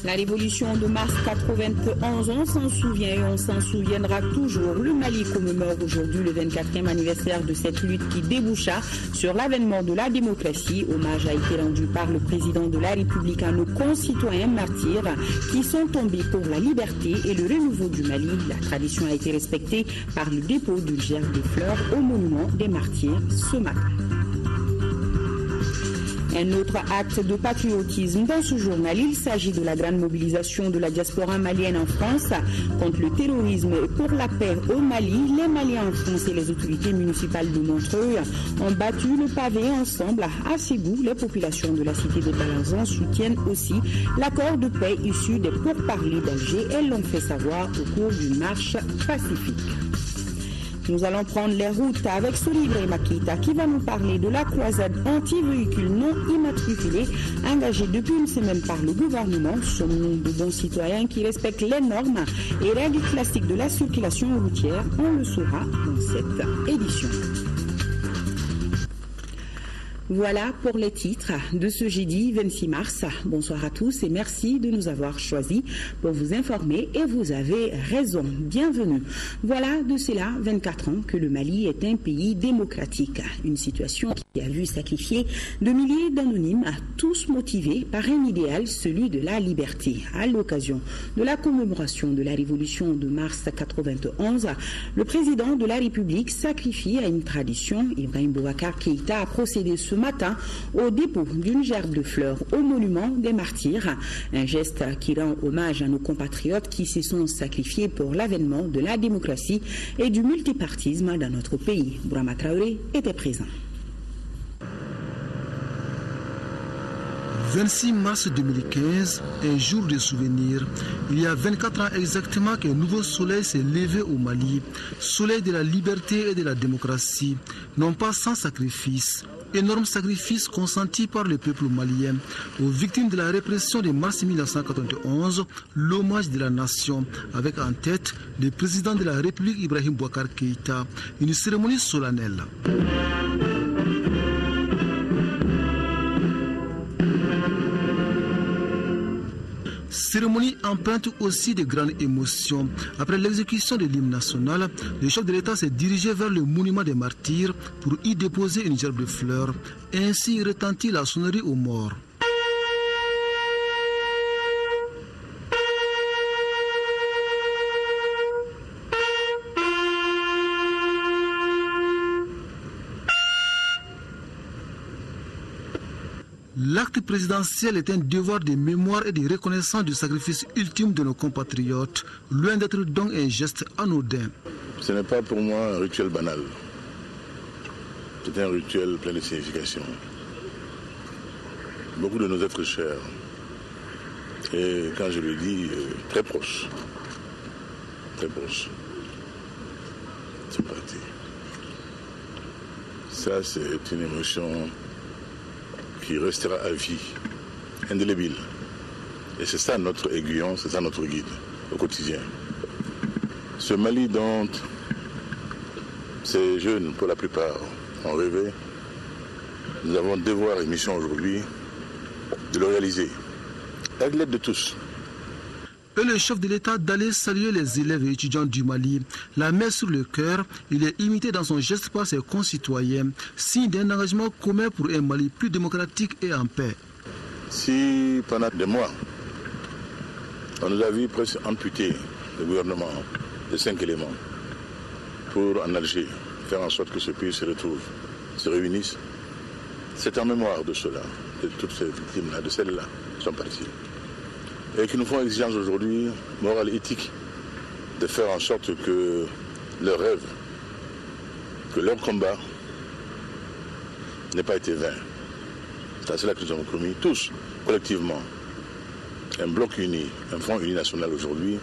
La révolution de mars 91, on s'en souvient et on s'en souviendra toujours. Le Mali commémore aujourd'hui le 24e anniversaire de cette lutte qui déboucha sur l'avènement de la démocratie. Hommage a été rendu par le président de la République à nos concitoyens martyrs qui sont tombés pour la liberté et le renouveau du Mali. La tradition a été respectée par le dépôt d'une gerbe de fleurs au monument des martyrs ce matin. Un autre acte de patriotisme dans ce journal, il s'agit de la grande mobilisation de la diaspora malienne en France contre le terrorisme et pour la paix au Mali. Les Maliens en France et les autorités municipales de Montreuil ont battu le pavé ensemble à Ségou. Les populations de la cité de Balanzan soutiennent aussi l'accord de paix issu des pourparlers d'Alger. Elles l'ont fait savoir au cours d'une marche pacifique. Nous allons prendre les routes avec Solibre Makita qui va nous parler de la croisade anti-véhicules non immatriculés engagée depuis une semaine par le gouvernement. Sommes-nous de bons citoyens qui respectent les normes et règles classiques de la circulation routière? On le saura dans cette édition. Voilà pour les titres de ce jeudi 26 mars. Bonsoir à tous et merci de nous avoir choisis pour vous informer et vous avez raison. Bienvenue. Voilà de cela 24 ans que le Mali est un pays démocratique. Une situation qui a vu sacrifier de milliers d'anonymes, tous motivés par un idéal, celui de la liberté. À l'occasion de la commémoration de la révolution de mars 91, le président de la République sacrifie à une tradition. Ibrahim Boubacar Keïta a procédé ce matin au dépôt d'une gerbe de fleurs au monument des martyrs, un geste qui rend hommage à nos compatriotes qui se sont sacrifiés pour l'avènement de la démocratie et du multipartisme dans notre pays. Bourama Traoré était présent. 26 mars 2015, un jour de souvenir. Il y a 24 ans exactement qu'un nouveau soleil s'est levé au Mali, soleil de la liberté et de la démocratie, non pas sans sacrifice. Énorme sacrifice consenti par le peuple malien aux victimes de la répression de mars 1991, l'hommage de la nation, avec en tête le président de la République Ibrahim Boubacar Keïta, une cérémonie solennelle. Cérémonie empreinte aussi de grandes émotions. Après l'exécution de l'hymne national, le chef de l'État s'est dirigé vers le monument des martyrs pour y déposer une gerbe de fleurs. Ainsi retentit la sonnerie aux morts. L'acte présidentiel est un devoir de mémoire et de reconnaissance du sacrifice ultime de nos compatriotes, loin d'être donc un geste anodin. Ce n'est pas pour moi un rituel banal. C'est un rituel plein de signification. Beaucoup de nos êtres chers, et quand je le dis, très proches. Très proches. C'est parti. Ça, c'est une émotion qui restera à vie, indélébile. Et c'est ça notre aiguillon, c'est ça notre guide au quotidien. Ce Mali dont ces jeunes, pour la plupart, ont rêvé, nous avons devoir et mission aujourd'hui de le réaliser, avec l'aide de tous. Et le chef de l'État d'aller saluer les élèves et étudiants du Mali. La main sur le cœur, il est imité dans son geste par ses concitoyens, signe d'un engagement commun pour un Mali plus démocratique et en paix. Si pendant des mois, on nous a vu presque amputer le gouvernement de 5 éléments pour en Alger, faire en sorte que ce pays se retrouve, se réunisse, c'est en mémoire de cela, de toutes ces victimes-là, de celles-là qui sont parties. Et qui nous font exigence aujourd'hui, morale et éthique, de faire en sorte que leur rêve, que leur combat n'ait pas été vain. C'est à cela que nous avons commis tous, collectivement, un bloc uni, un front uni national aujourd'hui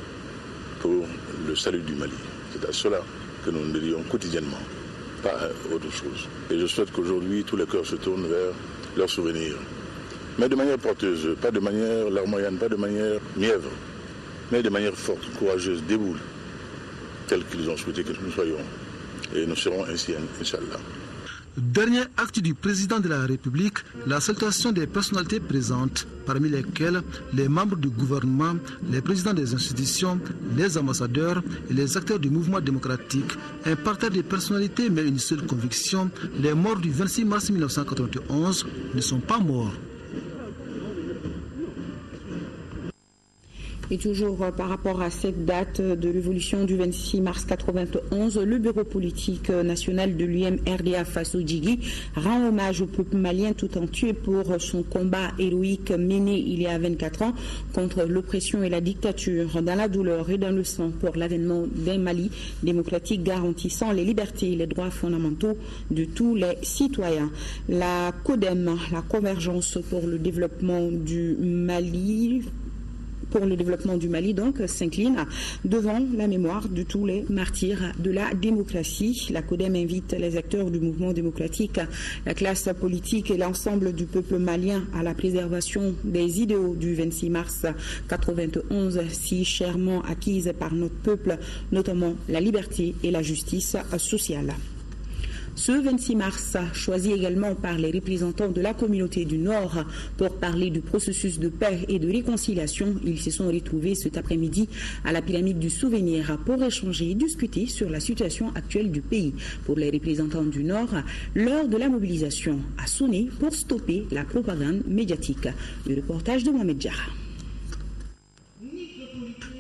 pour le salut du Mali. C'est à cela que nous nous dédions quotidiennement, pas à autre chose. Et je souhaite qu'aujourd'hui, tous les cœurs se tournent vers leurs souvenirs. Mais de manière porteuse, pas de manière larmoyante, pas de manière mièvre, mais de manière forte, courageuse, déboule, telle qu'ils ont souhaité que nous soyons. Et nous serons ainsi, Inch'Allah. Dernier acte du président de la République, la salutation des personnalités présentes, parmi lesquelles les membres du gouvernement, les présidents des institutions, les ambassadeurs et les acteurs du mouvement démocratique. Un parterre de personnalités mais une seule conviction, les morts du 26 mars 1991 ne sont pas morts. Et toujours par rapport à cette date de l'évolution du 26 mars 91, le bureau politique national de l'UM-RDA Faso Djigui rend hommage au peuple malien tout entier pour son combat héroïque mené il y a 24 ans contre l'oppression et la dictature, dans la douleur et dans le sang pour l'avènement d'un Mali démocratique garantissant les libertés et les droits fondamentaux de tous les citoyens. La CODEM, la Convergence pour le développement du Mali, donc, s'incline devant la mémoire de tous les martyrs de la démocratie. La CODEM invite les acteurs du mouvement démocratique, la classe politique et l'ensemble du peuple malien à la préservation des idéaux du 26 mars 91, si chèrement acquises par notre peuple, notamment la liberté et la justice sociale. Ce 26 mars, choisi également par les représentants de la communauté du Nord pour parler du processus de paix et de réconciliation, ils se sont retrouvés cet après-midi à la pyramide du souvenir pour échanger et discuter sur la situation actuelle du pays. Pour les représentants du Nord, l'heure de la mobilisation a sonné pour stopper la propagande médiatique. Le reportage de Mohamed Diarra.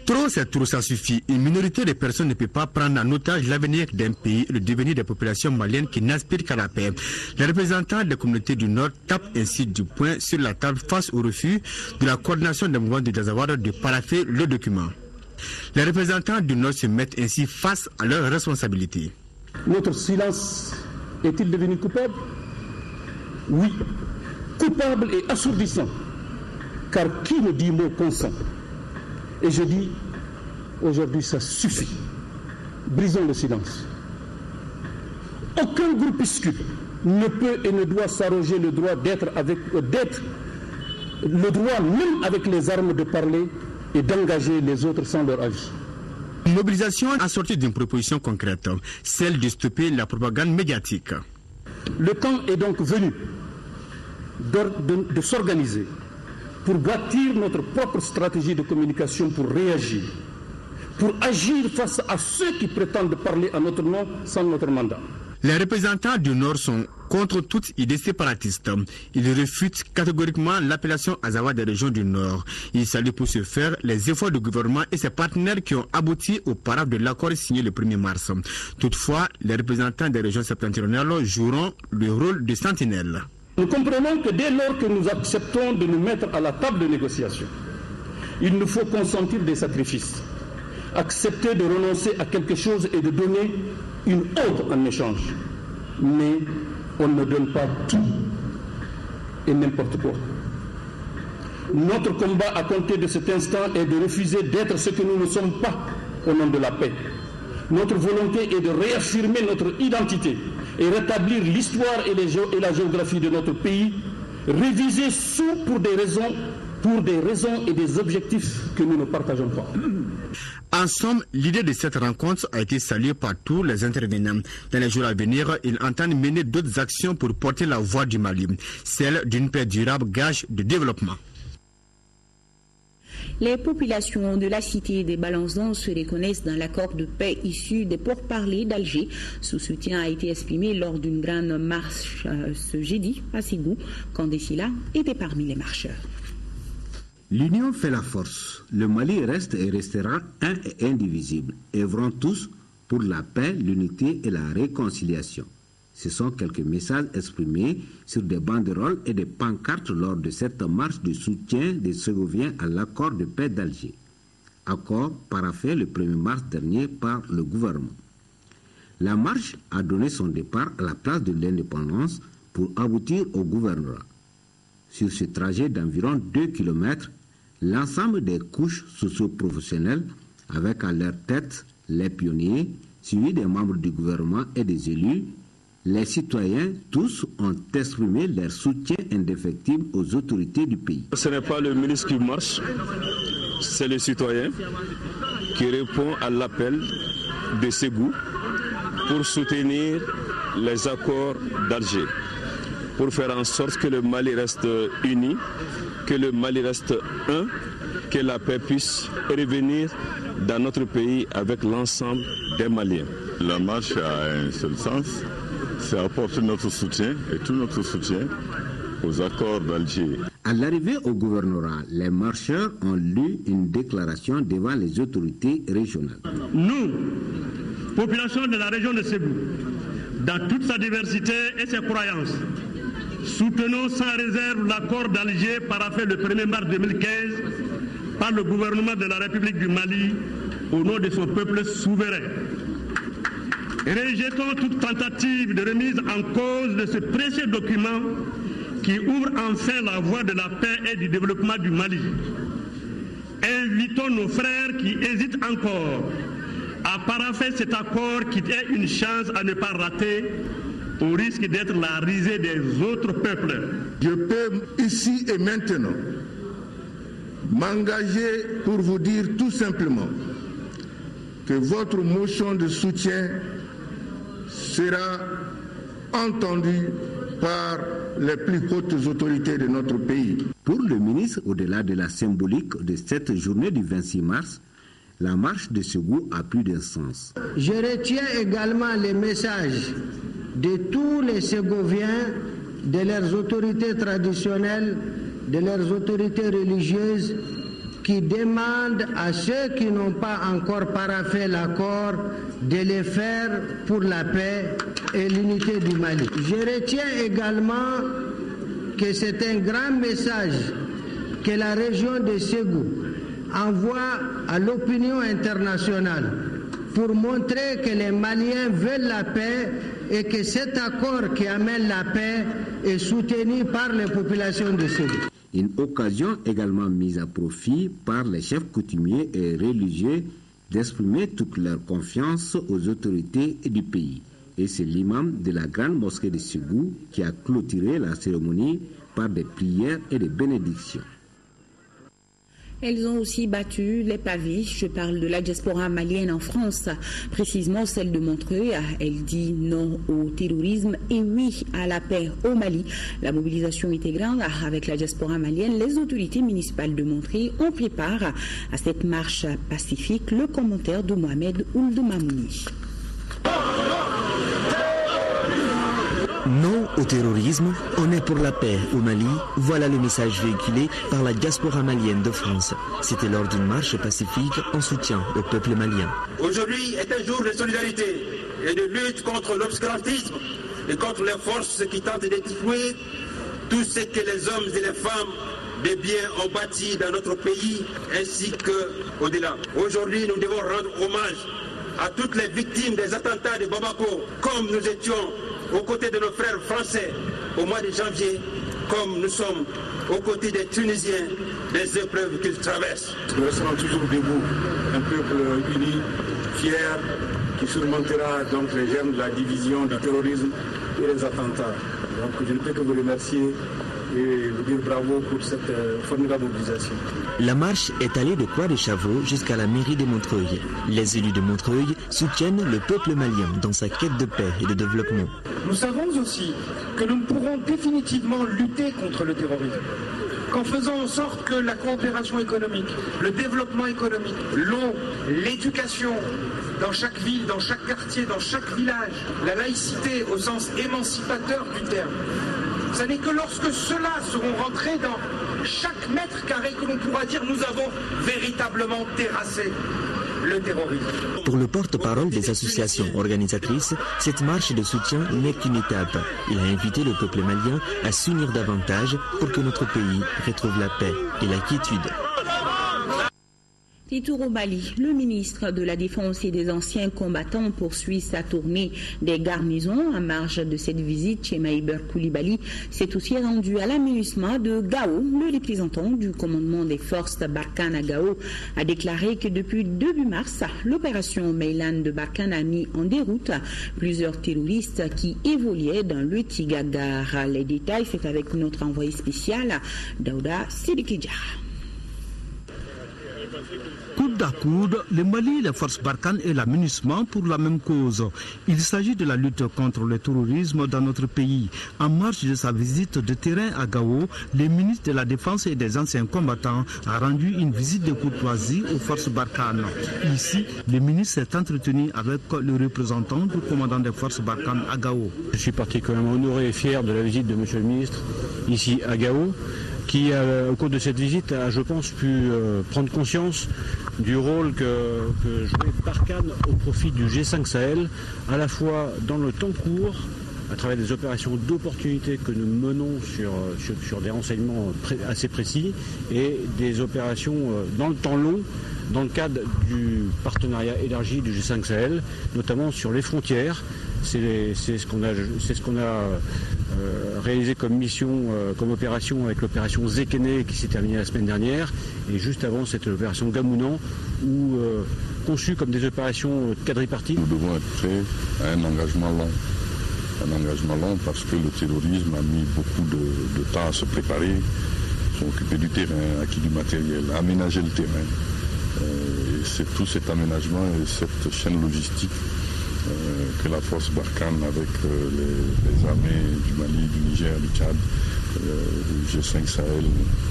Trop, c'est trop, ça suffit. Une minorité de personnes ne peut pas prendre en otage l'avenir d'un pays, le devenir des populations maliennes qui n'aspirent qu'à la paix. Les représentants des communautés du Nord tapent ainsi du poing sur la table face au refus de la coordination des mouvements de Dazawara de parapher le document. Les représentants du Nord se mettent ainsi face à leurs responsabilités. Notre silence est-il devenu coupable? Oui, coupable et assourdissant, car qui ne dit mot consent? Et je dis, aujourd'hui ça suffit. Brisons le silence. Aucun groupuscule ne peut et ne doit s'arroger le droit d'être le droit même avec les armes de parler et d'engager les autres sans leur avis. Une mobilisation assortie d'une proposition concrète, celle de stopper la propagande médiatique. Le temps est donc venu de s'organiser pour bâtir notre propre stratégie de communication, pour réagir, pour agir face à ceux qui prétendent parler à notre nom sans notre mandat. Les représentants du Nord sont contre toute idée séparatiste. Ils refutent catégoriquement l'appellation Azawa des régions du Nord. Ils saluent pour ce faire les efforts du gouvernement et ses partenaires qui ont abouti au paraphe de l'accord signé le 1er mars. Toutefois, les représentants des régions septentrionales joueront le rôle de sentinelle. Nous comprenons que dès lors que nous acceptons de nous mettre à la table de négociation, il nous faut consentir des sacrifices, accepter de renoncer à quelque chose et de donner une autre en échange. Mais on ne donne pas tout et n'importe quoi. Notre combat à compter de cet instant est de refuser d'être ce que nous ne sommes pas au nom de la paix. Notre volonté est de réaffirmer notre identité et rétablir l'histoire et la géographie de notre pays, réviser pour des raisons et des objectifs que nous ne partageons pas. En somme, l'idée de cette rencontre a été saluée par tous les intervenants. Dans les jours à venir, ils entendent mener d'autres actions pour porter la voix du Mali, celle d'une paix durable, gage de développement. Les populations de la cité des Balançons se reconnaissent dans l'accord de paix issu des pourparlers d'Alger. Ce soutien a été exprimé lors d'une grande marche ce jeudi à Ségou, quand Dessila était parmi les marcheurs. L'union fait la force. Le Mali reste et restera un et indivisible. Œuvrons tous pour la paix, l'unité et la réconciliation. Ce sont quelques messages exprimés sur des banderoles et des pancartes lors de cette marche de soutien des Ségoviens à l'accord de paix d'Alger. Accord paraphé le 1er mars dernier par le gouvernement. La marche a donné son départ à la place de l'Indépendance pour aboutir au gouvernorat. Sur ce trajet d'environ 2 km, l'ensemble des couches socio-professionnelles, avec à leur tête les pionniers, suivis des membres du gouvernement et des élus, les citoyens, tous, ont exprimé leur soutien indéfectible aux autorités du pays. Ce n'est pas le ministre qui marche, c'est le citoyen qui répond à l'appel de Ségou pour soutenir les accords d'Alger, pour faire en sorte que le Mali reste uni, que le Mali reste un, que la paix puisse revenir dans notre pays avec l'ensemble des Maliens. La marche a un seul sens, c'est apporter notre soutien et tout notre soutien aux accords d'Alger. À l'arrivée au gouvernorat, les marcheurs ont lu une déclaration devant les autorités régionales. Nous, population de la région de Ségou, dans toute sa diversité et ses croyances, soutenons sans réserve l'accord d'Alger paraphé le 1er mars 2015 par le gouvernement de la République du Mali au nom de son peuple souverain. Rejetons toute tentative de remise en cause de ce précieux document qui ouvre enfin la voie de la paix et du développement du Mali. Invitons nos frères qui hésitent encore à parapher cet accord qui est une chance à ne pas rater au risque d'être la risée des autres peuples. Je peux ici et maintenant m'engager pour vous dire tout simplement que votre motion de soutien sera entendue par les plus hautes autorités de notre pays. Pour le ministre, au-delà de la symbolique de cette journée du 26 mars, la marche de Ségou a plus d'un sens. Je retiens également les messages de tous les Ségoviens, de leurs autorités traditionnelles, de leurs autorités religieuses, qui demandent à ceux qui n'ont pas encore paraphé l'accord de le faire pour la paix et l'unité du Mali. Je retiens également que c'est un grand message que la région de Ségou envoie à l'opinion internationale pour montrer que les Maliens veulent la paix et que cet accord qui amène la paix est soutenu par les populations de Ségou. Une occasion également mise à profit par les chefs coutumiers et religieux d'exprimer toute leur confiance aux autorités du pays. Et c'est l'imam de la grande mosquée de Ségou qui a clôturé la cérémonie par des prières et des bénédictions. Elles ont aussi battu les pavés. Je parle de la diaspora malienne en France, précisément celle de Montreuil. Elle dit non au terrorisme et oui à la paix au Mali. La mobilisation était grande avec la diaspora malienne. Les autorités municipales de Montreuil ont pris part à cette marche pacifique. Le commentaire de Mohamed Ould Mamouni. Non au terrorisme, on est pour la paix au Mali. Voilà le message véhiculé par la diaspora malienne de France. C'était lors d'une marche pacifique en soutien au peuple malien. Aujourd'hui est un jour de solidarité et de lutte contre l'obscurantisme et contre les forces qui tentent d'étouffer tout ce que les hommes et les femmes de bien ont bâti dans notre pays ainsi qu'au-delà. Aujourd'hui, nous devons rendre hommage à toutes les victimes des attentats de Bamako, comme nous étions aux côtés de nos frères français au mois de janvier, comme nous sommes aux côtés des Tunisiens, des épreuves qu'ils traversent. Nous resterons toujours debout, un peuple uni, fier, qui surmontera donc les germes de la division, du terrorisme et des attentats. Donc je ne peux que vous remercier et vous dire bravo pour cette formidable mobilisation. La marche est allée de Croix-des-Chavaux jusqu'à la mairie de Montreuil. Les élus de Montreuil soutiennent le peuple malien dans sa quête de paix et de développement. Nous savons aussi que nous ne pourrons définitivement lutter contre le terrorisme qu'en faisant en sorte que la coopération économique, le développement économique, l'eau, l'éducation, dans chaque ville, dans chaque quartier, dans chaque village, la laïcité au sens émancipateur du terme. Ce n'est que lorsque ceux-là seront rentrés dans chaque mètre carré que l'on pourra dire nous avons véritablement terrassé le terrorisme. Pour le porte-parole des associations organisatrices, cette marche de soutien n'est qu'une étape. Il a invité le peuple malien à s'unir davantage pour que notre pays retrouve la paix et la quiétude. Retour au Mali, le ministre de la Défense et des anciens combattants poursuit sa tournée des garnisons. En marge de cette visite, Chema Iber Koulibaly s'est aussi rendu à l'aménagement de Gao. Le représentant du commandement des forces Barkhane à Gao a déclaré que depuis début mars, l'opération Meylan de Barkhane a mis en déroute plusieurs terroristes qui évoluaient dans le Tigagar. Les détails, c'est avec notre envoyé spécial, Daouda Sidiki Diarra. Coude à coude, le Mali, les forces Barkhane et la MINUSMA pour la même cause. Il s'agit de la lutte contre le terrorisme dans notre pays. En marge de sa visite de terrain à Gao, le ministre de la Défense et des anciens combattants a rendu une visite de courtoisie aux forces Barkhane. Ici, le ministre s'est entretenu avec le représentant du commandant des forces Barkhane à Gao. Je suis particulièrement honoré et fier de la visite de M. le ministre ici à Gao, qui, au cours de cette visite, a, je pense, pu prendre conscience du rôle que jouait Barkhane au profit du G5 Sahel, à la fois dans le temps court, à travers des opérations d'opportunité que nous menons sur des renseignements assez précis, et des opérations dans le temps long, dans le cadre du partenariat élargi du G5 Sahel, notamment sur les frontières. C'est ce qu'on a réalisé comme mission, comme opération avec l'opération Zekene qui s'est terminée la semaine dernière, et juste avant cette opération Gamounan, où conçue comme des opérations quadripartites. Nous devons être prêts à un engagement long. Un engagement long parce que le terrorisme a mis beaucoup de temps à se préparer, s'occuper du terrain, acquis du matériel, aménager le terrain. Et c'est tout cet aménagement et cette chaîne logistique que la force Barkhane avec les armées du Mali, du Niger, du Tchad, du G5 Sahel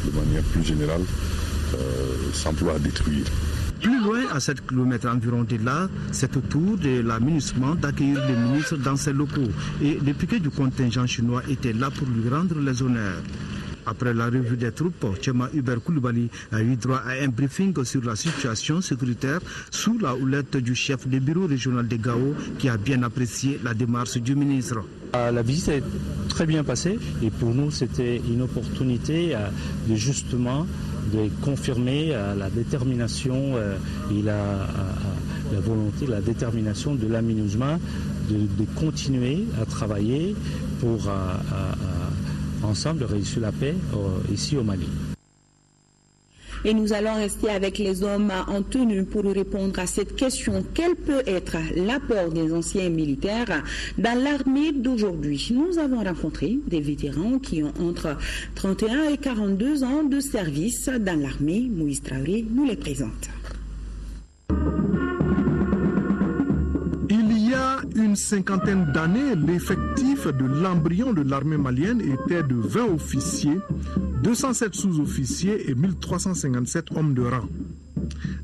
de manière plus générale s'emploie à détruire. Plus loin, à 7 km environ de là, c'est au tour de la MINUSMA d'accueillir le ministre dans ses locaux. Et le piquet du contingent chinois était là pour lui rendre les honneurs. Après la revue des troupes, Tchema Hubert Koulibaly a eu droit à un briefing sur la situation sécuritaire sous la houlette du chef du bureau régional de Gao qui a bien apprécié la démarche du ministre. La visite est très bien passée et pour nous c'était une opportunité de justement de confirmer la détermination et la volonté, la détermination de la MINUSMA de continuer à travailler pour ensemble réussir la paix ici au Mali. Et nous allons rester avec les hommes en tenue pour répondre à cette question. Quel peut être l'apport des anciens militaires dans l'armée d'aujourd'hui? Nous avons rencontré des vétérans qui ont entre 31 et 42 ans de service dans l'armée. Moïse Traoré nous les présente. Il y a une cinquantaine d'années, l'effectif de l'embryon de l'armée malienne était de 20 officiers, 207 sous-officiers et 1357 hommes de rang.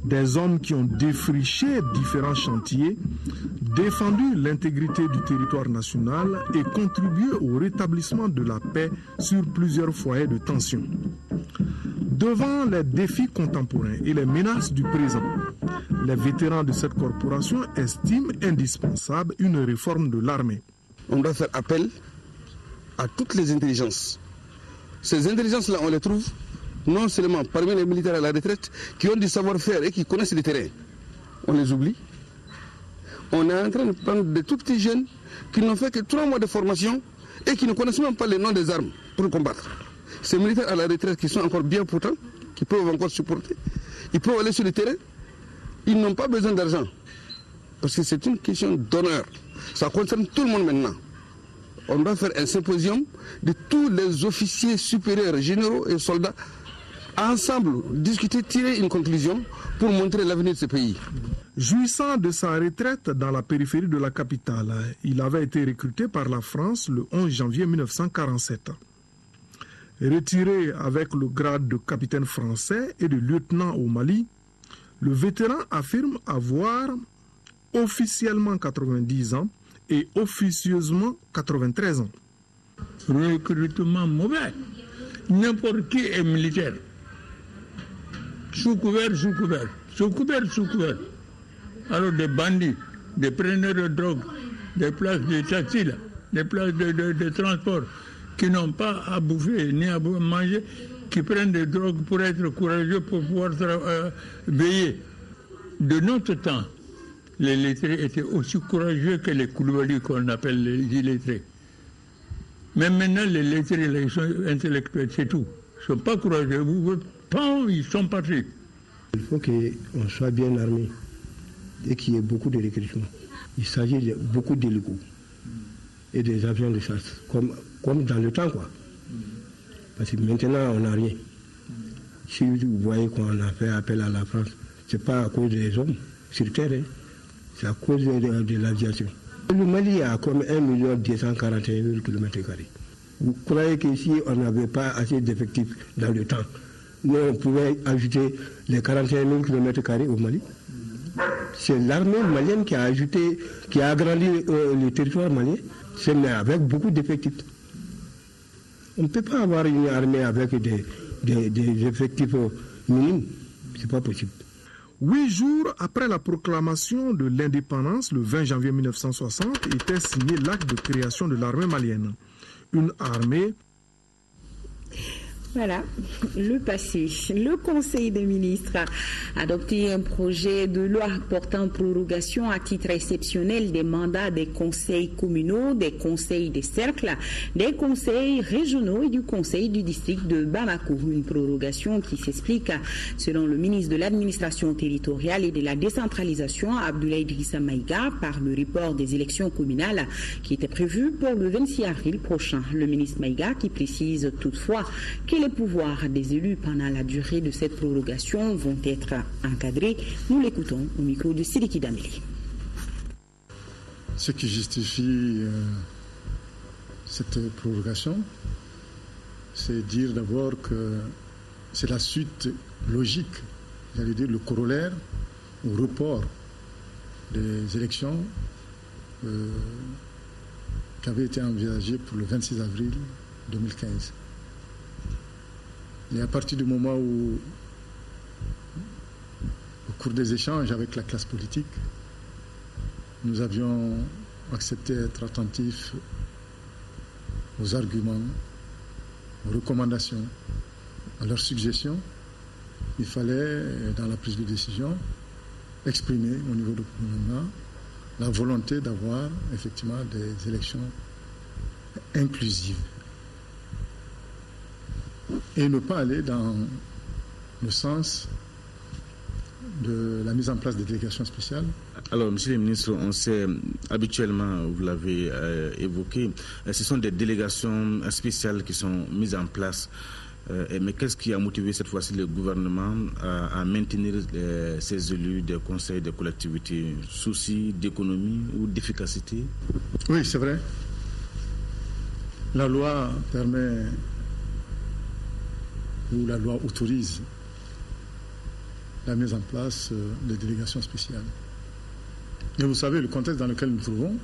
Des hommes qui ont défriché différents chantiers, défendu l'intégrité du territoire national et contribué au rétablissement de la paix sur plusieurs foyers de tension. Devant les défis contemporains et les menaces du présent, les vétérans de cette corporation estiment indispensable une réforme de l'armée. On doit faire appel à toutes les intelligences. Ces intelligences-là, on les trouve non seulement parmi les militaires à la retraite qui ont du savoir-faire et qui connaissent le terrain. On les oublie. On est en train de prendre de tout petits jeunes qui n'ont fait que 3 mois de formation et qui ne connaissent même pas les noms des armes pour combattre. Ces militaires à la retraite qui sont encore bien portants, qui peuvent encore supporter, ils peuvent aller sur le terrain, ils n'ont pas besoin d'argent. Parce que c'est une question d'honneur. Ça concerne tout le monde maintenant. On doit faire un symposium de tous les officiers supérieurs, généraux et soldats, ensemble discuter, tirer une conclusion pour montrer l'avenir de ce pays. Jouissant de sa retraite dans la périphérie de la capitale, il avait été recruté par la France le 11 janvier 1947. Retiré avec le grade de capitaine français et de lieutenant au Mali, le vétéran affirme avoir officiellement 90 ans et officieusement 93 ans. Recrutement mauvais. N'importe qui est militaire. Sous couvert, sous couvert. Sous couvert, sous couvert. Alors des bandits, des preneurs de drogue, des places de taxi, des places de transport qui n'ont pas à bouffer ni à manger, qui prennent des drogues pour être courageux, pour pouvoir veiller. De notre temps, les lettrés étaient aussi courageux que les Koulibaly qu'on appelle les illettrés. Mais maintenant, les lettrés, ils sont intellectuels, c'est tout. Ils ne sont pas courageux. Ils sont partis. Il faut qu'on soit bien armé et qu'il y ait beaucoup de recrutement. Il s'agit de beaucoup d'hélicos et des avions de chasse, comme dans le temps, quoi. Parce que maintenant, on n'a rien. Si vous voyez qu'on a fait appel à la France, Ce n'est pas à cause des hommes sur terre, hein. C'est à cause de l'aviation. Le Mali a comme 1 241 000 km². Vous croyez qu'ici, on n'avait pas assez d'effectifs dans le temps? Nous, on pouvait ajouter les 41 000 km² au Mali. C'est l'armée malienne qui a ajouté, qui a agrandi le territoire malien, mais avec beaucoup d'effectifs. On ne peut pas avoir une armée avec des effectifs minimes. Ce n'est pas possible. 8 jours après la proclamation de l'indépendance, le 20 janvier 1960, était signé l'acte de création de l'armée malienne. Une armée. Voilà, le passé. Le Conseil des ministres a adopté un projet de loi portant prorogation à titre exceptionnel des mandats des conseils communaux, des conseils des cercles, des conseils régionaux et du conseil du district de Bamako. Une prorogation qui s'explique, selon le ministre de l'administration territoriale et de la décentralisation, Abdoulaye Idrissa Maïga, par le report des élections communales qui était prévu pour le 26 avril prochain. Le ministre Maïga qui précise toutefois que les pouvoirs des élus pendant la durée de cette prorogation vont être encadrés. Nous l'écoutons au micro de Sidiki Dameli. Ce qui justifie cette prorogation, c'est dire d'abord que c'est la suite logique, j'allais dire le corollaire au report des élections qui avaient été envisagées pour le 26 avril 2015. Et à partir du moment où, au cours des échanges avec la classe politique, nous avions accepté d'être attentifs aux arguments, aux recommandations, à leurs suggestions, il fallait, dans la prise de décision, exprimer au niveau du gouvernement la volonté d'avoir effectivement des élections inclusives. Et ne pas aller dans le sens de la mise en place des délégations spéciales. Alors, monsieur le ministre, on sait habituellement, vous l'avez évoqué, ce sont des délégations spéciales qui sont mises en place. Mais qu'est-ce qui a motivé cette fois-ci le gouvernement à maintenir ces élus des conseils des collectivités? Souci d'économie ou d'efficacité? Oui, c'est vrai. La loi permet, ou la loi autorise la mise en place des délégations spéciales. Et vous savez, le contexte dans lequel nous nous trouvons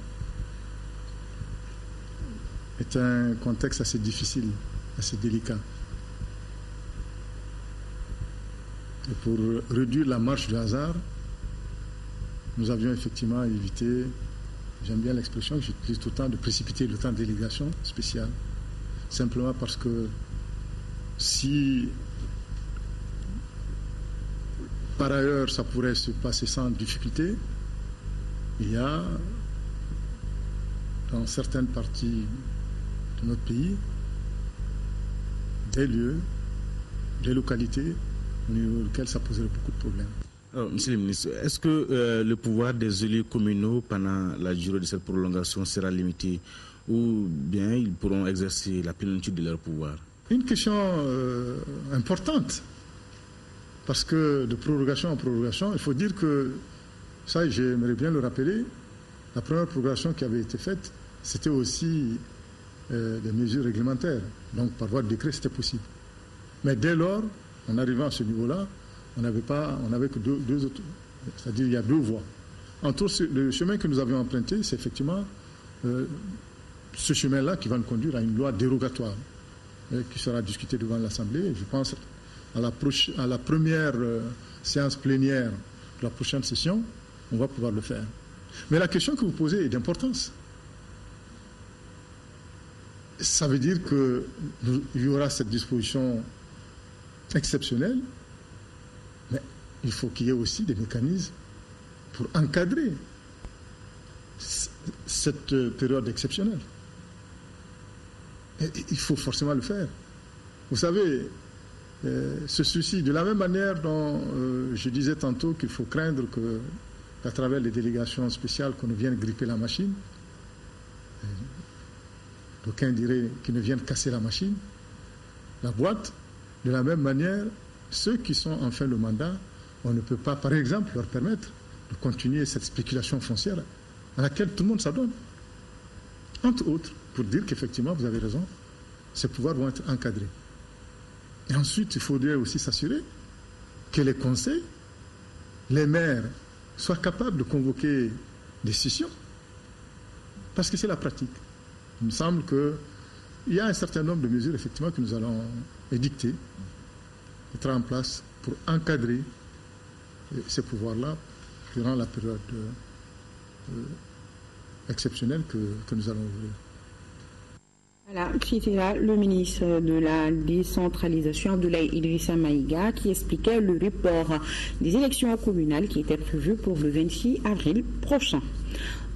est un contexte assez difficile, assez délicat. Et pour réduire la marche du hasard, nous avions effectivement évité, j'aime bien l'expression que j'utilise tout le temps, de précipiter le temps de délégation spéciale. Simplement parce que si par ailleurs ça pourrait se passer sans difficulté, il y a dans certaines parties de notre pays des lieux, des localités au niveau desquelles ça poserait beaucoup de problèmes. Alors, monsieur le ministre, est-ce que le pouvoir des élus communaux pendant la durée de cette prolongation sera limité ou bien ils pourront exercer la plénitude de leur pouvoir? Une question importante, parce que de prorogation en prorogation, il faut dire que, ça j'aimerais bien le rappeler, la première prorogation qui avait été faite, c'était aussi des mesures réglementaires. Donc par voie de décret, c'était possible. Mais dès lors, en arrivant à ce niveau-là, on n'avait que deux autres, c'est-à-dire il y a deux voies. Entre autres, le chemin que nous avions emprunté, c'est effectivement ce chemin-là qui va nous conduire à une loi dérogatoire qui sera discutée devant l'Assemblée. Je pense à la première séance plénière de la prochaine session, on va pouvoir le faire. Mais la question que vous posez est d'importance. Ça veut dire qu'il y aura cette disposition exceptionnelle, mais il faut qu'il y ait aussi des mécanismes pour encadrer cette période exceptionnelle. Et il faut forcément le faire. Vous savez, ce souci, de la même manière dont je disais tantôt qu'il faut craindre qu'à travers les délégations spéciales qu'on vienne gripper la machine, d'aucuns diraient qu'ils ne viennent casser la machine, la boîte, de la même manière, ceux qui sont en fin de mandat on ne peut pas, par exemple, leur permettre de continuer cette spéculation foncière à laquelle tout le monde s'adonne. Entre autres, pour dire qu'effectivement, vous avez raison, ces pouvoirs vont être encadrés. Et ensuite, il faudrait aussi s'assurer que les conseils, les maires, soient capables de convoquer des sessions, parce que c'est la pratique. Il me semble qu'il y a un certain nombre de mesures, effectivement, que nous allons édicter, mettre en place pour encadrer ces pouvoirs-là durant la période exceptionnelle que nous allons ouvrir. Voilà, c'était là le ministre de la décentralisation, Abdoulaye Idrissa Maïga, qui expliquait le report des élections communales qui étaient prévues pour le 26 avril prochain.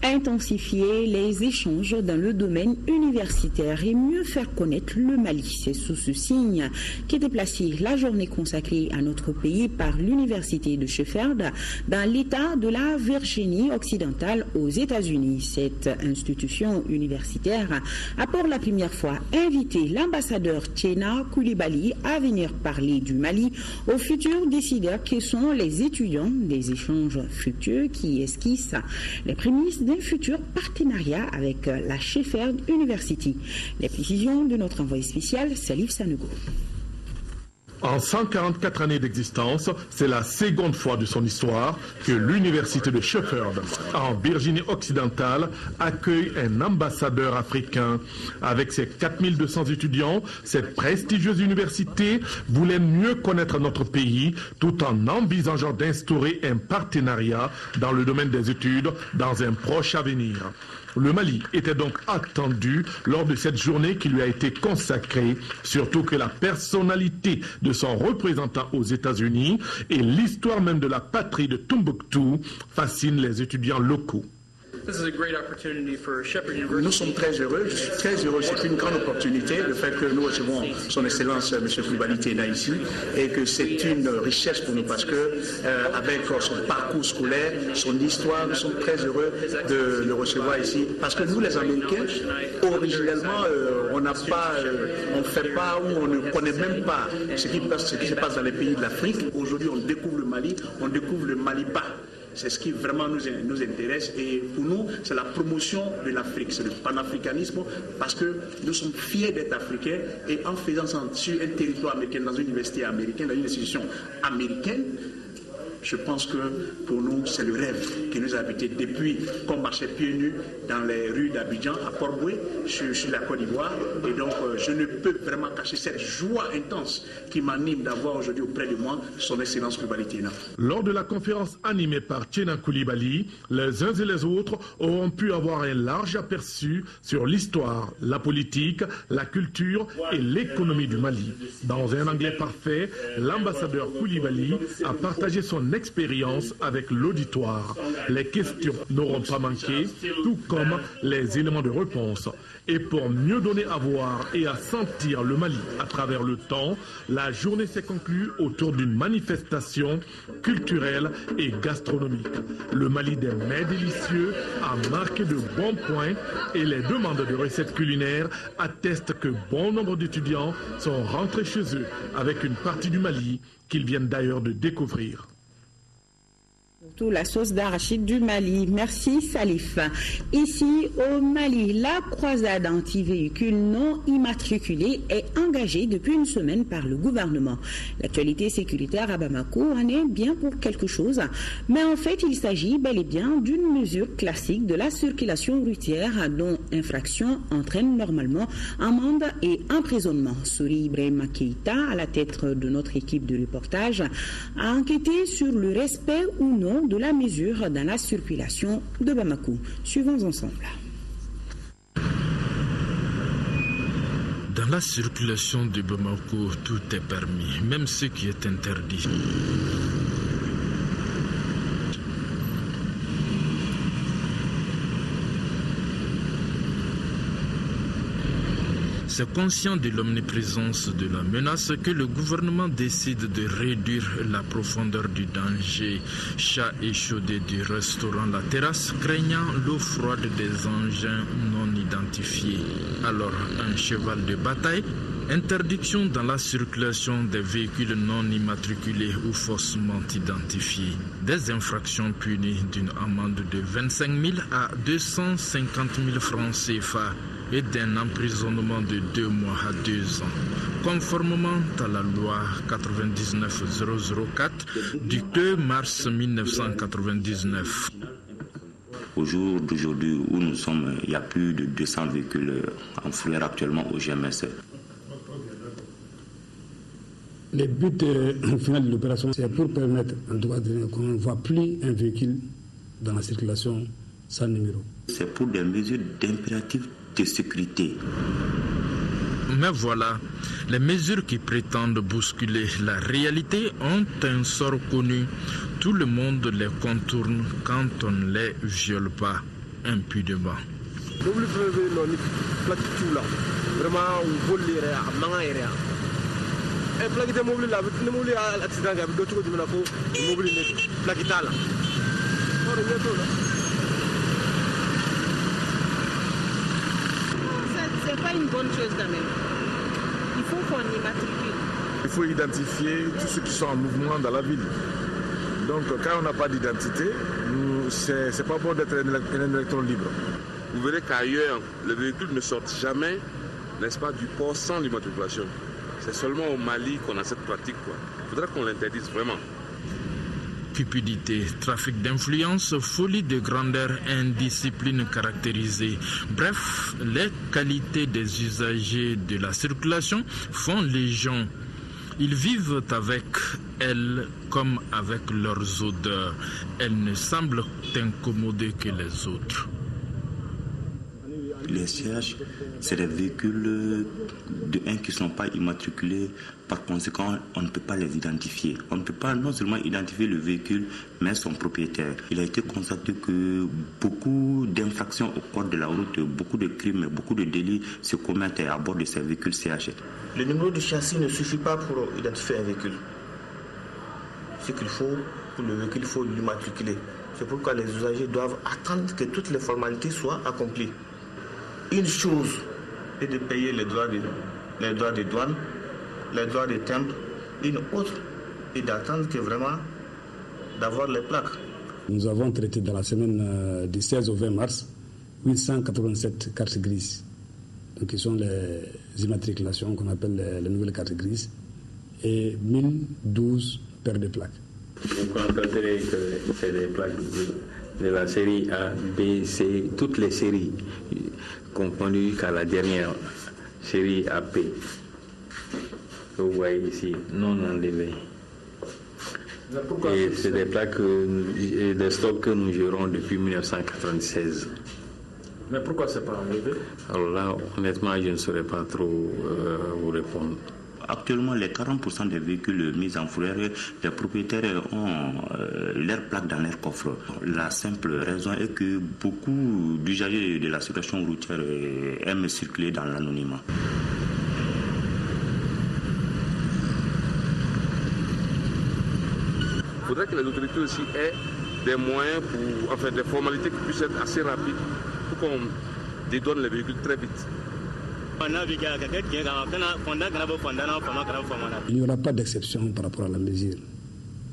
Intensifier les échanges dans le domaine universitaire et mieux faire connaître le Mali. C'est sous ce signe qu'était placée la journée consacrée à notre pays par l'université de Sheffield dans l'État de la Virginie occidentale aux États-Unis. Cette institution universitaire a pour la première fois invité l'ambassadeur Tiena Coulibaly à venir parler du Mali aux futurs décideurs qui sont les étudiants des échanges fructueux qui esquissent les prémices d'un futur partenariat avec la Sheffield University. Les précisions de notre envoyé spécial, Salif Sanogo. En 144 années d'existence, c'est la seconde fois de son histoire que l'université de Sheffield, en Virginie occidentale, accueille un ambassadeur africain. Avec ses 4200 étudiants, cette prestigieuse université voulait mieux connaître notre pays tout en envisageant d'instaurer un partenariat dans le domaine des études dans un proche avenir. Le Mali était donc attendu lors de cette journée qui lui a été consacrée, surtout que la personnalité de son représentant aux États-Unis et l'histoire même de la patrie de Tombouctou fascinent les étudiants locaux. Nous sommes très heureux, je suis très heureux, c'est une grande opportunité, le fait que nous recevons son Excellence M. Coulibaly Tiena ici, et que c'est une richesse pour nous parce que avec son parcours scolaire, son histoire, nous sommes très heureux de le recevoir ici, parce que nous les Américains, originellement, on ne fait pas ou on ne connaît même pas ce qui se passe dans les pays de l'Afrique. Aujourd'hui, on découvre le Mali, on découvre le Mali bas. C'est ce qui vraiment nous intéresse et pour nous, c'est la promotion de l'Afrique, c'est le panafricanisme parce que nous sommes fiers d'être africains et en faisant ça sur un territoire américain, dans une université américaine, dans une institution américaine, je pense que pour nous, c'est le rêve qui nous a habités depuis qu'on marchait pieds nus dans les rues d'Abidjan, à Port-Boué, sur la Côte d'Ivoire. Et donc, je ne peux vraiment cacher cette joie intense qui m'anime d'avoir aujourd'hui auprès de moi son Excellence Coulibaly Tiena. Lors de la conférence animée par Tiena Coulibaly, les uns et les autres auront pu avoir un large aperçu sur l'histoire, la politique, la culture et l'économie du Mali. Dans un anglais parfait, l'ambassadeur Coulibaly a partagé son expérience avec l'auditoire. Les questions n'auront pas manqué, tout comme les éléments de réponse. Et pour mieux donner à voir et à sentir le Mali à travers le temps, la journée s'est conclue autour d'une manifestation culturelle et gastronomique. Le Mali des mets délicieux a marqué de bons points et les demandes de recettes culinaires attestent que bon nombre d'étudiants sont rentrés chez eux avec une partie du Mali qu'ils viennent d'ailleurs de découvrir. Surtout la sauce d'arachide du Mali. Merci Salif. Ici au Mali, la croisade anti-véhicules non immatriculés est engagée depuis une semaine par le gouvernement. L'actualité sécuritaire à Bamako en est bien pour quelque chose, mais en fait il s'agit bel et bien d'une mesure classique de la circulation routière dont infraction entraîne normalement amende et emprisonnement. Souri Ibrahima Keïta, à la tête de notre équipe de reportage, a enquêté sur le respect ou non de la mesure dans la circulation de Bamako. Suivons ensemble. Dans la circulation de Bamako, tout est permis, même ce qui est interdit. C'est conscient de l'omniprésence de la menace que le gouvernement décide de réduire la profondeur du danger. Chat échaudé du restaurant La Terrasse, craignant l'eau froide des engins non identifiés. Alors, un cheval de bataille. Interdiction dans la circulation des véhicules non immatriculés ou faussement identifiés. Des infractions punies d'une amende de 25 000 à 250 000 francs CFA et d'un emprisonnement de 2 mois à 2 ans, conformément à la loi 99-004 du 2 mars 1999. Au jour d'aujourd'hui où nous sommes, il y a plus de 200 véhicules en fourrière actuellement au GMS. Le but final de l'opération, c'est pour permettre qu'on ne voit plus un véhicule dans la circulation sans numéro. C'est pour des mesures d'impératif de sécurité. Mais voilà, les mesures qui prétendent bousculer la réalité ont un sort connu. Tout le monde les contourne quand on ne les viole pas impunément. C'est pas une bonne chose quand même. Il faut qu'on immatricule. Il faut identifier tous ceux qui sont en mouvement dans la ville. Donc quand on n'a pas d'identité, c'est pas bon d'être un électron libre. Vous verrez qu'ailleurs, les véhicules ne sortent jamais, n'est-ce pas, du port sans l'immatriculation. C'est seulement au Mali qu'on a cette pratique, quoi. Il faudrait qu'on l'interdise vraiment. Cupidité, trafic d'influence, folie de grandeur, indiscipline caractérisée. Bref, les qualités des usagers de la circulation font légion. Ils vivent avec elles comme avec leurs odeurs. Elles ne semblent incommoder que les autres. Les CH, c'est des véhicules qui ne sont pas immatriculés. Par conséquent, on ne peut pas les identifier. On ne peut pas non seulement identifier le véhicule, mais son propriétaire. Il a été constaté que beaucoup d'infractions au code de la route, beaucoup de crimes, beaucoup de délits se commettent à bord de ces véhicules CH. Le numéro de châssis ne suffit pas pour identifier un véhicule. Ce qu'il faut pour le véhicule, il faut l'immatriculer. C'est pourquoi les usagers doivent attendre que toutes les formalités soient accomplies. Une chose est de payer les droits de douane, les droits de timbre. Une autre est d'attendre que vraiment d'avoir les plaques. Nous avons traité dans la semaine du 16 au 20 mars 887 cartes grises, donc qui sont les immatriculations qu'on appelle les nouvelles cartes grises, et 1012 paires de plaques. Vous constaterez que c'est des plaques de la série A, B, C, toutes les séries, confondues qu'à la dernière série AP. Vous voyez ici, non enlevées. Et c'est des plaques et des stocks que nous gérons depuis 1996. Mais pourquoi c'est pas enlevé? Alors là, honnêtement, je ne saurais pas trop vous répondre. Actuellement, les 40% des véhicules mis en fourrière, les propriétaires ont leurs plaques dans leur coffre. La simple raison est que beaucoup d'usagers de la circulation routière aiment circuler dans l'anonymat. Il faudrait que les autorités aussi aient des moyens des formalités qui puissent être assez rapides pour qu'on dédouane les véhicules très vite. Il n'y aura pas d'exception par rapport à la mesure.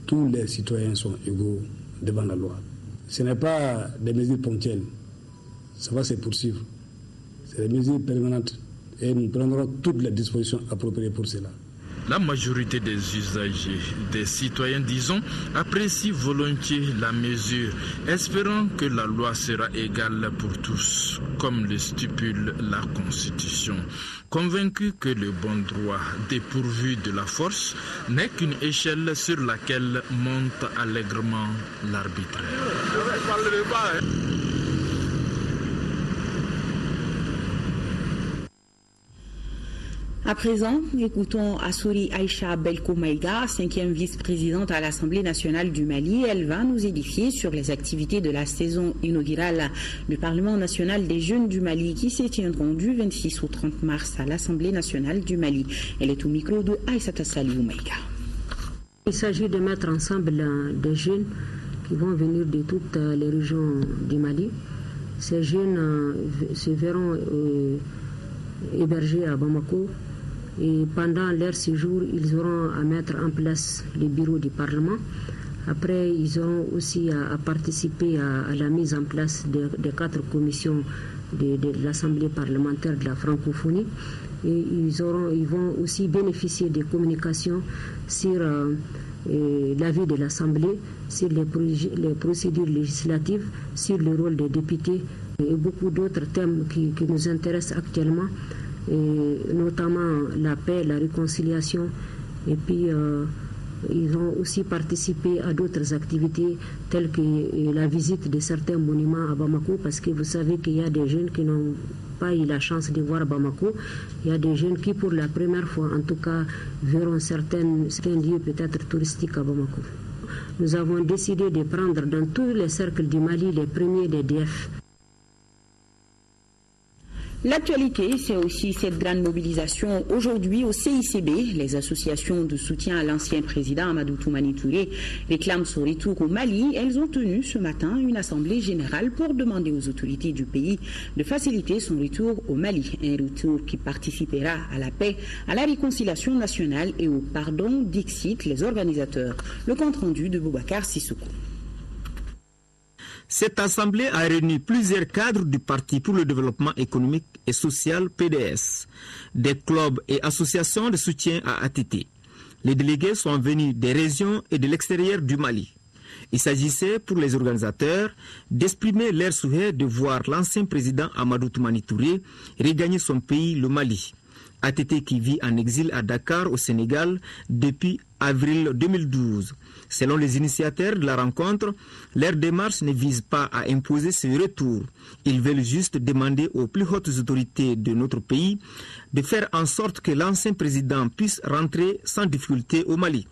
Tous les citoyens sont égaux devant la loi. Ce n'est pas des mesures ponctuelles. Ça va se poursuivre. C'est des mesures permanentes. Et nous prendrons toutes les dispositions appropriées pour cela. La majorité des usagers, des citoyens, disons, apprécient volontiers la mesure, espérant que la loi sera égale pour tous, comme le stipule la Constitution. Convaincus que le bon droit, dépourvu de la force, n'est qu'une échelle sur laquelle monte allègrement l'arbitraire. À présent, écoutons Assouri Aïcha Belko Maïga, 5e vice-présidente à l'Assemblée nationale du Mali. Elle va nous édifier sur les activités de la saison inaugurale du Parlement national des jeunes du Mali qui se tiendront du 26 au 30 mars à l'Assemblée nationale du Mali. Elle est au micro de Aïssata Salihou Maïga. Il s'agit de mettre ensemble des jeunes qui vont venir de toutes les régions du Mali. Ces jeunes se verront hébergés à Bamako. Et pendant leur séjour, ils auront à mettre en place les bureaux du Parlement. Après, ils auront aussi à participer à la mise en place des 4 commissions de l'Assemblée parlementaire de la francophonie. Et ils vont aussi bénéficier des communications sur l'avis de l'Assemblée, sur les procédures législatives, sur le rôle des députés et beaucoup d'autres thèmes qui nous intéressent actuellement. Et notamment la paix, la réconciliation, et puis ils vont aussi participer à d'autres activités telles que la visite de certains monuments à Bamako, parce que vous savez qu'il y a des jeunes qui n'ont pas eu la chance de voir Bamako. Il y a des jeunes qui pour la première fois en tout cas verront certains lieux peut-être touristiques à Bamako. Nous avons décidé de prendre dans tous les cercles du Mali les premiers des DF. L'actualité, c'est aussi cette grande mobilisation aujourd'hui au CICB. Les associations de soutien à l'ancien président Amadou Toumani Touré réclament son retour au Mali. Elles ont tenu ce matin une assemblée générale pour demander aux autorités du pays de faciliter son retour au Mali. Un retour qui participera à la paix, à la réconciliation nationale et au pardon, dixit les organisateurs. Le compte rendu de Boubacar Sissoko. Cette assemblée a réuni plusieurs cadres du Parti pour le développement économique et social PDS, des clubs et associations de soutien à ATT. Les délégués sont venus des régions et de l'extérieur du Mali. Il s'agissait pour les organisateurs d'exprimer leur souhait de voir l'ancien président Amadou Toumani Touré regagner son pays, le Mali. ATT qui vit en exil à Dakar au Sénégal depuis avril 2012. Selon les initiateurs de la rencontre, leur démarche ne vise pas à imposer ce retour. Ils veulent juste demander aux plus hautes autorités de notre pays de faire en sorte que l'ancien président puisse rentrer sans difficulté au Mali.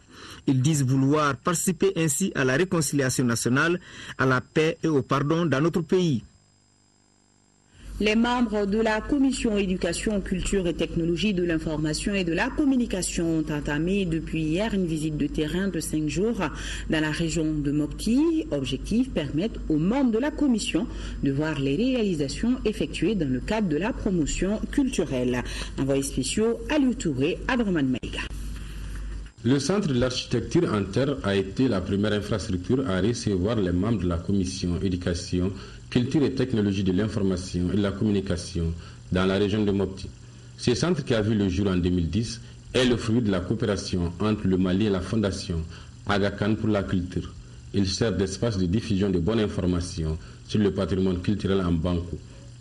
Ils disent vouloir participer ainsi à la réconciliation nationale, à la paix et au pardon dans notre pays. Les membres de la Commission éducation, culture et technologie de l'information et de la communication ont entamé depuis hier une visite de terrain de 5 jours dans la région de Mopti. Objectif, permettre aux membres de la commission de voir les réalisations effectuées dans le cadre de la promotion culturelle. Envoyé spécial Aliou Touré, Abdraman Maïga. Le centre de l'architecture en terre a été la première infrastructure à recevoir les membres de la commission éducation, culture et technologie de l'information et de la communication dans la région de Mopti. Ce centre qui a vu le jour en 2010 est le fruit de la coopération entre le Mali et la fondation Aga Khan pour la culture. Il sert d'espace de diffusion de bonnes informations sur le patrimoine culturel en Banco.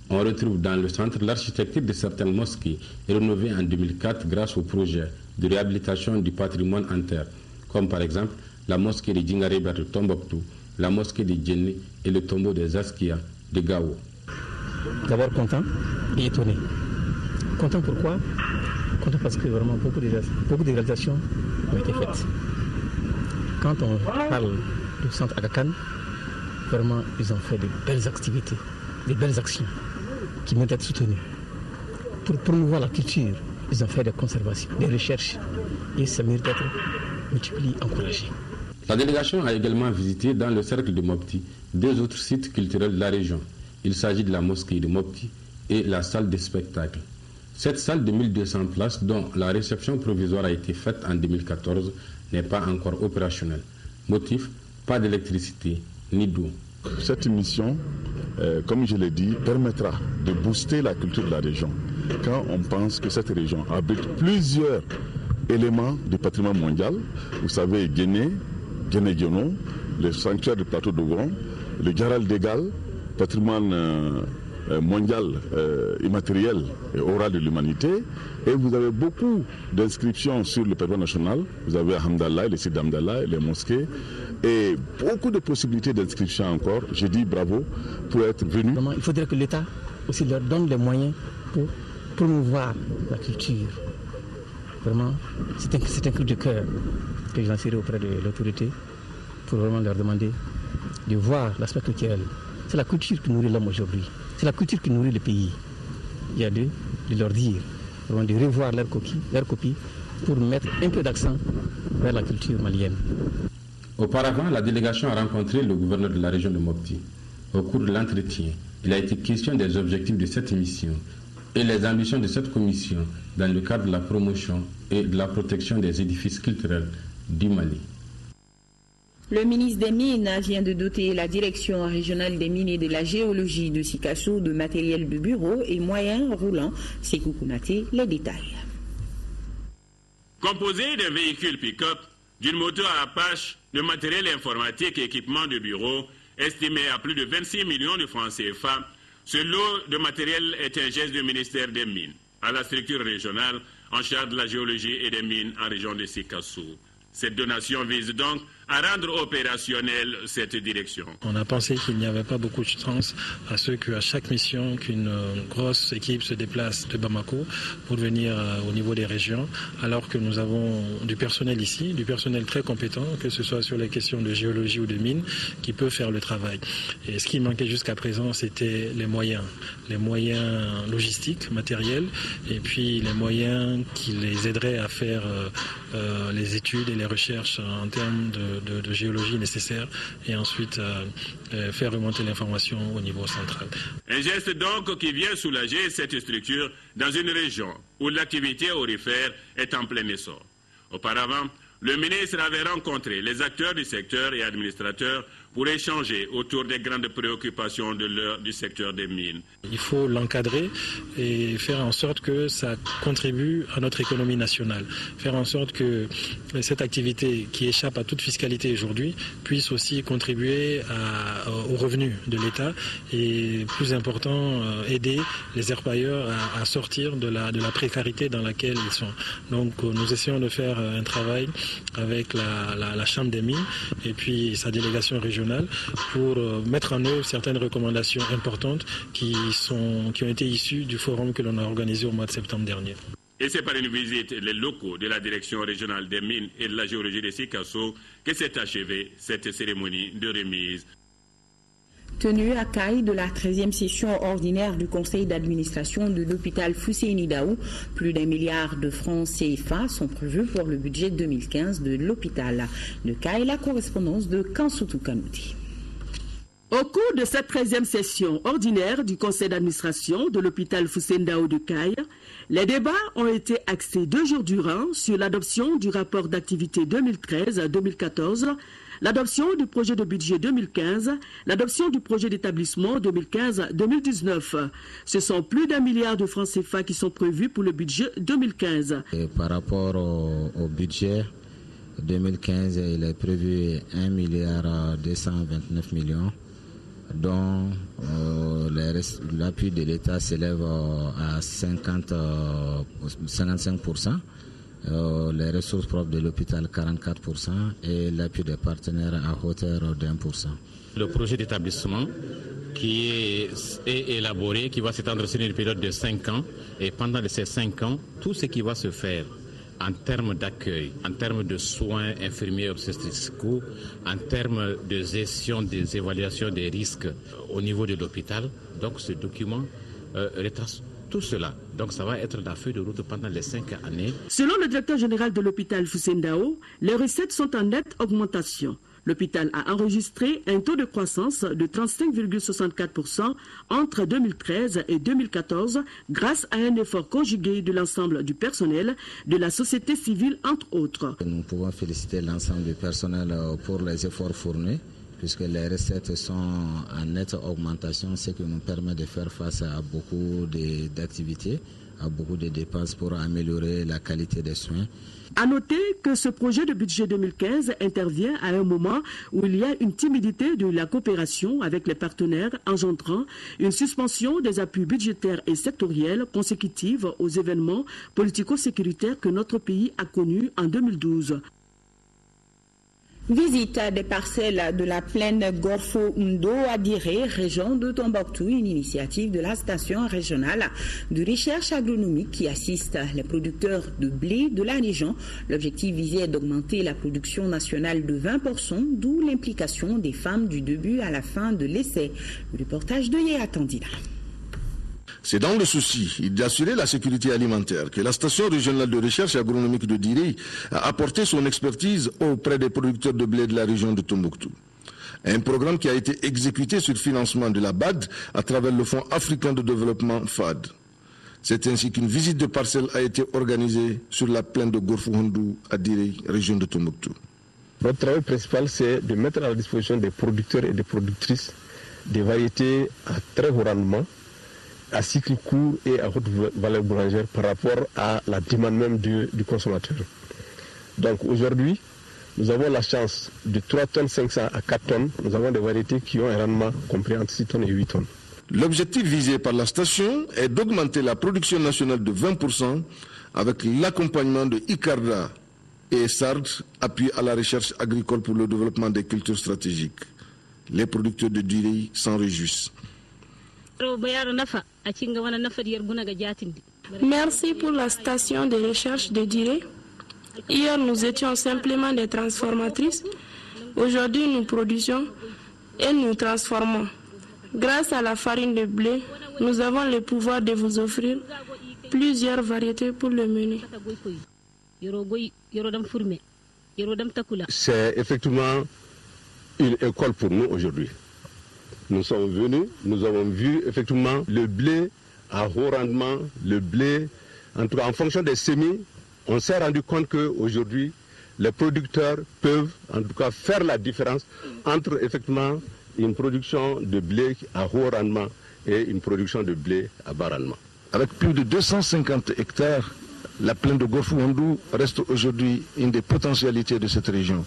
On retrouve dans le centre l'architecture de certaines mosquées rénovées en 2004 grâce au projet de réhabilitation du patrimoine en terre, comme par exemple la mosquée de Djingareber de Tombouctou, la mosquée de Djenné et le tombeau des Askia de Gao. D'abord content et étonné. Content pourquoi? Content parce que vraiment beaucoup de réalisations ont été faites. Quand on parle du centre Aga Khan, vraiment ils ont fait de belles activités, de belles actions qui méritent d'être soutenues. Pour promouvoir la culture, ils ont fait des conservations, des recherches et ça mérite d'être multiplié, encouragé. La délégation a également visité dans le cercle de Mopti 2 autres sites culturels de la région. Il s'agit de la mosquée de Mopti et la salle de spectacle. Cette salle de 1200 places, dont la réception provisoire a été faite en 2014, n'est pas encore opérationnelle. Motif, pas d'électricité ni d'eau. Cette mission, comme je l'ai dit, permettra de booster la culture de la région. Quand on pense que cette région abrite plusieurs éléments du patrimoine mondial, vous savez, Guéné-Guénon, le sanctuaire du plateau d'Ogon, le Garal d'Égal, patrimoine mondial immatériel et oral de l'humanité. Et vous avez beaucoup d'inscriptions sur le patrimoine national. Vous avez Hamdallah, le site d'Hamdallah, les mosquées, et beaucoup de possibilités d'inscription encore. Je dis bravo pour être venu. Il faudrait que l'État aussi leur donne les moyens pour promouvoir la culture Vraiment, c'est un cri de cœur que je lancerai auprès de l'autorité pour vraiment leur demander de voir l'aspect culturel. C'est la culture qui nourrit l'homme aujourd'hui. C'est la culture qui nourrit le pays. Il y a de leur dire, vraiment de revoir leur copie pour mettre un peu d'accent vers la culture malienne. Auparavant, la délégation a rencontré le gouverneur de la région de Mopti. Au cours de l'entretien, il a été question des objectifs de cette émission et les ambitions de cette commission dans le cadre de la promotion et de la protection des édifices culturels du Mali. Le ministre des Mines vient de doter la direction régionale des mines et de la géologie de Sikasso de matériel de bureau et moyens roulants. Sékou Kounaté, les détails. Composé d'un véhicule pick-up, d'une moto à Apache, de matériel informatique et équipement de bureau, estimé à plus de 26 millions de francs CFA, ce lot de matériel est un geste du ministère des Mines à la structure régionale en charge de la géologie et des mines en région de Sikasso. Cette donation vise donc à rendre opérationnelle cette direction. On a pensé qu'il n'y avait pas beaucoup de chance à ce qu'à chaque mission, qu'une grosse équipe se déplace de Bamako pour venir au niveau des régions, alors que nous avons du personnel ici, du personnel très compétent, que ce soit sur les questions de géologie ou de mines, qui peut faire le travail. Et ce qui manquait jusqu'à présent, c'était les moyens logistiques, matériels, et puis les moyens qui les aideraient à faire les études et les recherches en termes de géologie nécessaire et ensuite faire remonter l'information au niveau central. Un geste donc qui vient soulager cette structure dans une région où l'activité aurifère est en plein essor. Auparavant, le ministre avait rencontré les acteurs du secteur et administrateurs pour échanger autour des grandes préoccupations du secteur des mines. Il faut l'encadrer et faire en sorte que ça contribue à notre économie nationale. Faire en sorte que cette activité qui échappe à toute fiscalité aujourd'hui puisse aussi contribuer aux revenus de l'État et, plus important, aider les airpailleurs à sortir de la précarité dans laquelle ils sont. Donc nous essayons de faire un travail avec la Chambre des mines et puis sa délégation régionale pour mettre en œuvre certaines recommandations importantes qui ont été issues du forum que l'on a organisé au mois de septembre dernier. Et c'est par une visite les locaux de la direction régionale des mines et de la géologie de Sikasso que s'est achevée cette cérémonie de remise. Tenue à Caille de la 13e session ordinaire du conseil d'administration de l'hôpital Fousséini Daou, plus d'1 milliard de francs CFA sont prévus pour le budget 2015 de l'hôpital. De Caille, la correspondance de Kansoutou Kanouti. Au cours de cette 13e session ordinaire du conseil d'administration de l'hôpital Fousséini Daou de Caille, les débats ont été axés 2 jours durant sur l'adoption du rapport d'activité 2013-2014, l'adoption du projet de budget 2015, l'adoption du projet d'établissement 2015-2019. Ce sont plus d'1 milliard de francs CFA qui sont prévus pour le budget 2015. Et par rapport au budget 2015, il est prévu 1 milliard 229 millions, dont l'appui de l'État s'élève à 55%. Les ressources propres de l'hôpital 44% et l'appui des partenaires à hauteur d'1%. Le projet d'établissement qui est élaboré, qui va s'étendre sur une période de 5 ans, et pendant ces 5 ans, tout ce qui va se faire en termes d'accueil, en termes de soins infirmiers obstétricaux, en termes de gestion des évaluations des risques au niveau de l'hôpital, donc ce document retrace tout cela. Donc ça va être la feuille de route pendant les 5 années. Selon le directeur général de l'hôpital Fousséini Daou, les recettes sont en nette augmentation. L'hôpital a enregistré un taux de croissance de 35,64% entre 2013 et 2014 grâce à un effort conjugué de l'ensemble du personnel, de la société civile entre autres. Nous pouvons féliciter l'ensemble du personnel pour les efforts fournis, puisque les recettes sont en nette augmentation, ce qui nous permet de faire face à beaucoup d'activités, à beaucoup de dépenses pour améliorer la qualité des soins. À noter que ce projet de budget 2015 intervient à un moment où il y a une timidité de la coopération avec les partenaires engendrant une suspension des appuis budgétaires et sectoriels consécutifs aux événements politico-sécuritaires que notre pays a connus en 2012. Visite des parcelles de la plaine Gorfo-Ndo à Diré, région de Tombouctou, une initiative de la station régionale de recherche agronomique qui assiste les producteurs de blé de la région. L'objectif visé est d'augmenter la production nationale de 20%, d'où l'implication des femmes du début à la fin de l'essai. Le reportage de Yéa Tandina. C'est dans le souci d'assurer la sécurité alimentaire que la station régionale de recherche agronomique de Diré a apporté son expertise auprès des producteurs de blé de la région de Tombouctou. Un programme qui a été exécuté sur le financement de la BAD à travers le Fonds africain de développement FAD. C'est ainsi qu'une visite de parcelle a été organisée sur la plaine de Gorfou-Hondou à Diré, région de Tombouctou. Notre travail principal, c'est de mettre à la disposition des producteurs et des productrices des variétés à très haut rendement, à cycle court et à haute valeur boulangère par rapport à la demande même du consommateur. Donc aujourd'hui, nous avons la chance de 3 tonnes 500 à 4 tonnes. Nous avons des variétés qui ont un rendement compris entre 6 tonnes et 8 tonnes. L'objectif visé par la station est d'augmenter la production nationale de 20% avec l'accompagnement de ICARDA et SARD, appui à la recherche agricole pour le développement des cultures stratégiques. Les producteurs de Diré s'en réjouissent. Merci pour la station de recherche de Diré. Hier, nous étions simplement des transformatrices. Aujourd'hui, nous produisons et nous transformons. Grâce à la farine de blé, nous avons le pouvoir de vous offrir plusieurs variétés pour le menu. C'est effectivement une école pour nous aujourd'hui. Nous sommes venus, nous avons vu effectivement le blé à haut rendement, le blé, en tout cas en fonction des semis, on s'est rendu compte qu'aujourd'hui, les producteurs peuvent en tout cas faire la différence entre effectivement une production de blé à haut rendement et une production de blé à bas rendement. Avec plus de 250 hectares, la plaine de Gorfou-Hondou reste aujourd'hui une des potentialités de cette région.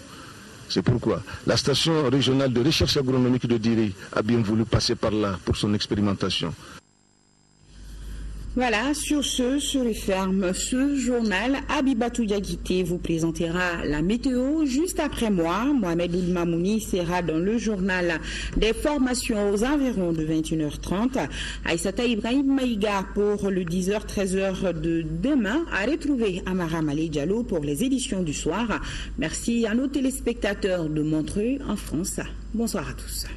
C'est pourquoi la station régionale de recherche agronomique de Diré a bien voulu passer par là pour son expérimentation. Voilà, sur ce se referme ce journal. Abibatou Diaguité vous présentera la météo juste après moi. Mohamed Oulmamouni sera dans le journal des formations aux environs de 21h30. Aïssata Ibrahim Maïga pour le 10h-13h de demain. À retrouver Amara Malé Diallo pour les éditions du soir. Merci à nos téléspectateurs de Montreux en France. Bonsoir à tous.